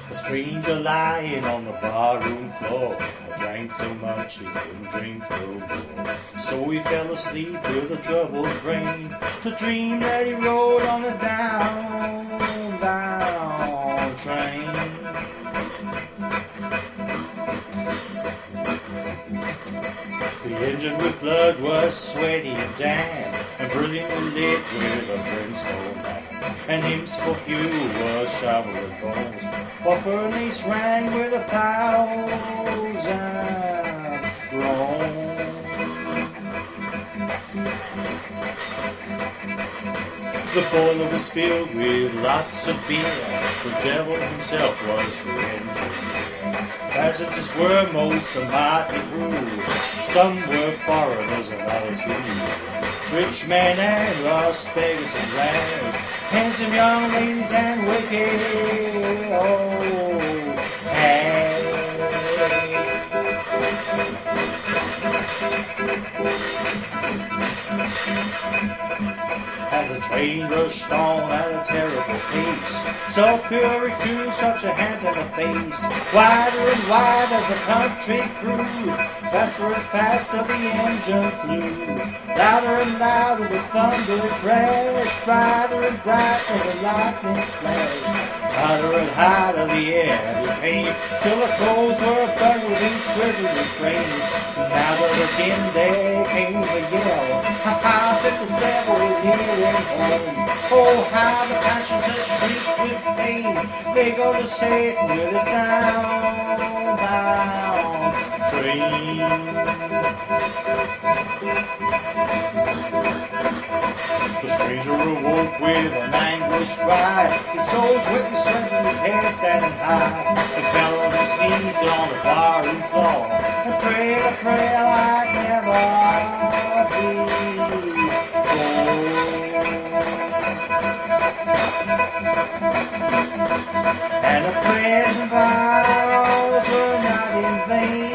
A stranger lying on the barroom floor. I drank so much he couldn't drink no more. So he fell asleep with a troubled brain, to dream that he rode on the downbound train. The engine with blood was sweaty and damp, and brilliantly lit with a brimstone lamp. And hymns for fuel was shovel and bones, while furnace rang with 1,000 groans. The boiler was filled with lots of beer. The devil himself was the engineer. Passengers were most a motley crew. Some were foreigners and others who rich men and Las Vegas and lads, handsome young ladies and wicked old hags. As the train rushed on at a terrible pace, sulphuric fumes struck your hands in the face. Wider and wider the country grew, faster and faster the engine flew. Louder and louder the thunder crashed, brighter and brighter the lightning flashed. Hotter and hotter the air became, till the clothes were burned with each quivering flame. Now that again there came the yell, ha ha, said the devil is here and home. Oh, how the passengers shriek with pain, they're gonna Satan with his downbound train. The stranger awoke with an anguished cry, his nose wet and sweat and his hair standing high, and fell on his knees on the barroom floor, and prayed a prayer like never before. And the prayers and vows were not in vain.